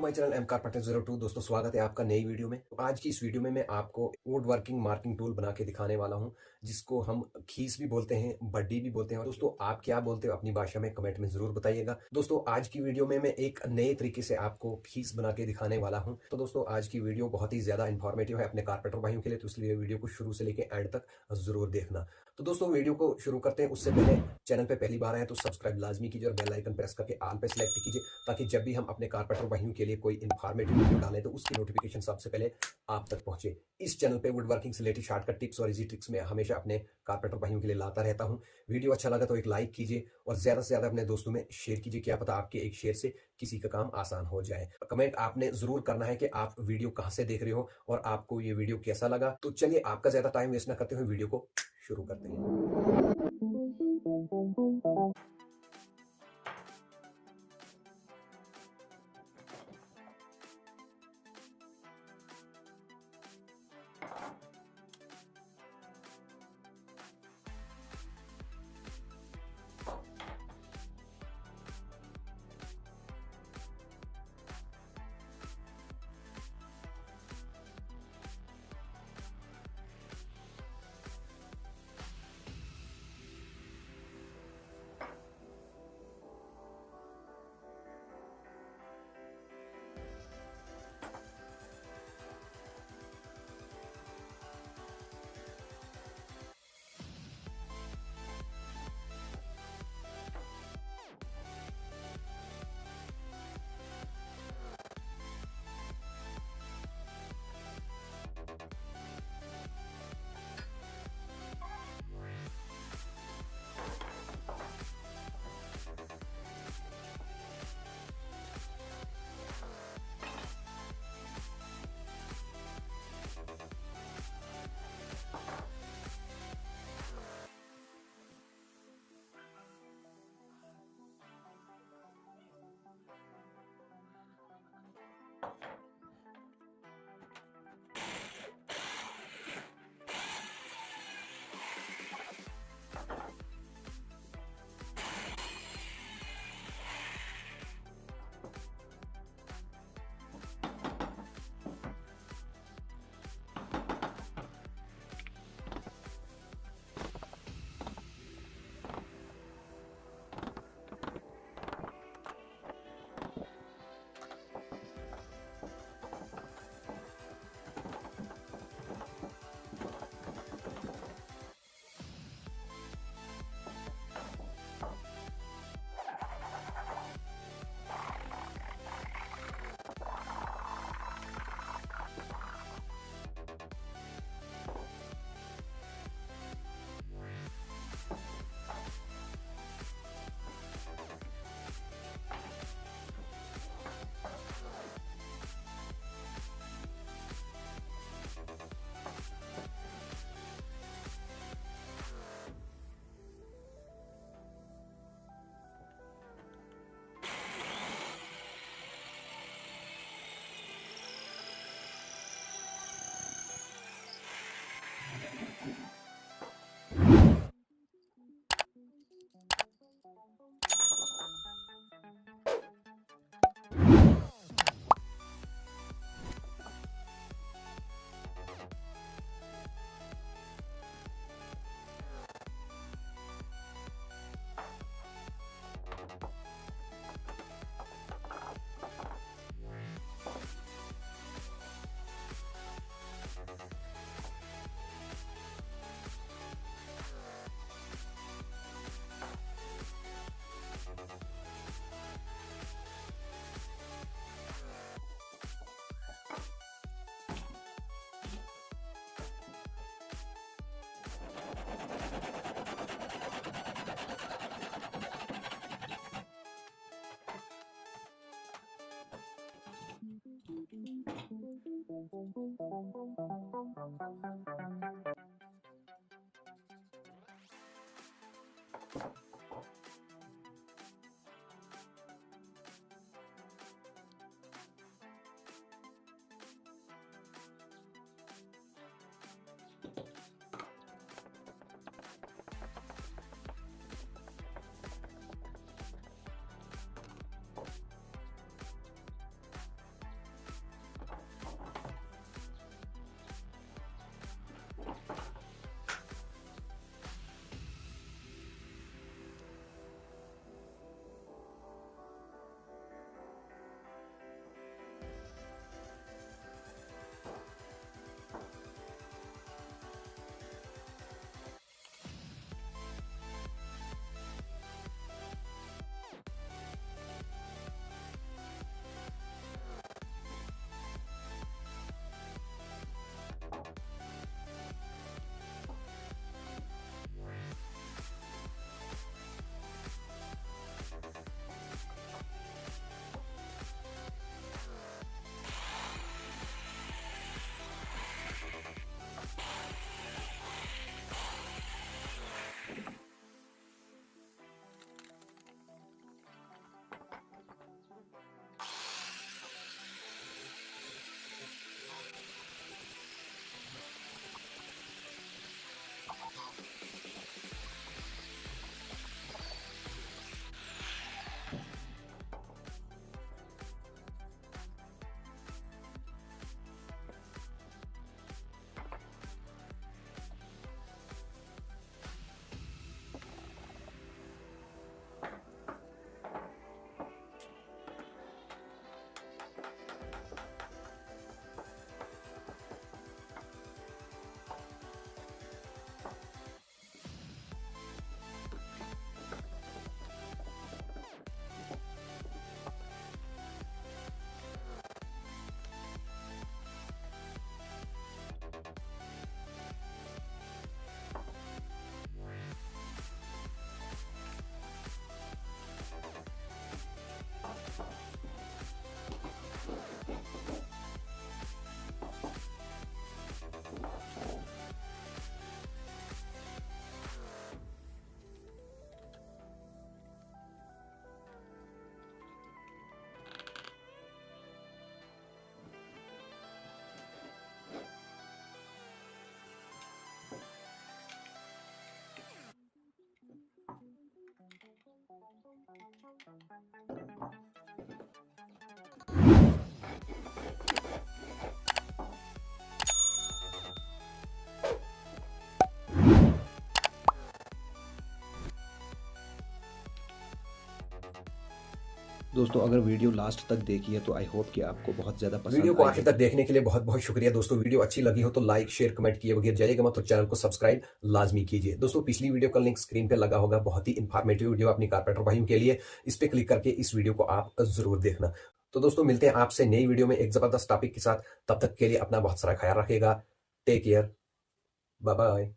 My channel M carpenter 02। दोस्तों स्वागत है आपका नई वीडियो में। तो आज की इस वीडियो में मैं आपको वुड वर्किंग मार्किंग टूल बना के दिखाने वाला हूं, जिसको हम खीस भी बोलते हैं, बड्डी भी बोलते हैं। और दोस्तों आप क्या बोलते हो अपनी भाषा में कमेंट में जरूर बताइएगा। दोस्तों आज की वीडियो में मैं एक नए तरीके से आपको खीस बना के दिखाने वाला हूँ। तो दोस्तों आज की वीडियो बहुत ही ज्यादा इंफॉर्मेटिव है अपने कारपेंटर भाइयों के लिए, तो इसलिए वीडियो को शुरू से लेकर एंड तक जरूर देखना। तो दोस्तों वीडियो को शुरू करते हैं। उससे पहले चैनल पे पहली बार आए तो सब्सक्राइब लाजमी कीजिए और बेल आइकन प्रेस करके ऑल पे सिलेक्ट कीजिए, ताकि जब भी हम अपने कारपेंटर भाइयों के लिए कोई इन्फॉर्मेटिव वीडियो डालें तो उसकी नोटिफिकेशन सबसे पहले आप तक पहुंचे। इस चैनल पे वुड वर्किंग से रिलेटेड शॉर्टकट टिप्स और इजी ट्रिक्स में हमेशा अपने कारपेंटर भाइयों के लिए लाता रहता हूं। वीडियो अच्छा लगा तो एक लाइक कीजिए और ज्यादा से ज्यादा अपने दोस्तों में शेयर कीजिए। क्या पता आपके एक शेयर से किसी का काम आसान हो जाए। कमेंट आपने जरूर करना है कि आप वीडियो कहां से देख रहे हो और आपको ये वीडियो कैसा लगा। तो चलिए आपका ज्यादा टाइम वेस्ट ना करते हुए वीडियो को शुरू करते हैं। दोस्तों अगर वीडियो लास्ट तक देखी है तो आई होप कि आपको बहुत ज़्यादा वीडियो पसंद को आई आखिर होगी। तक देखने के लिए बहुत बहुत शुक्रिया दोस्तों। वीडियो अच्छी लगी हो तो लाइक शेयर कमेंट किए बगैर जाइएगा मत, तो चैनल को सब्सक्राइब लाजमी कीजिए। दोस्तों पिछली वीडियो का लिंक स्क्रीन पे लगा होगा, बहुत ही इंफॉर्मेटिव वीडियो अपनी कारपेंटर भाइयों के लिए। इस पे क्लिक करके इस वीडियो को आप जरूर देखना। तो दोस्तों मिलते हैं आपसे नई वीडियो में एक जबरदस्त टॉपिक के साथ। तब तक के लिए अपना बहुत सारा ख्याल रखिएगा। Take care, bye bye.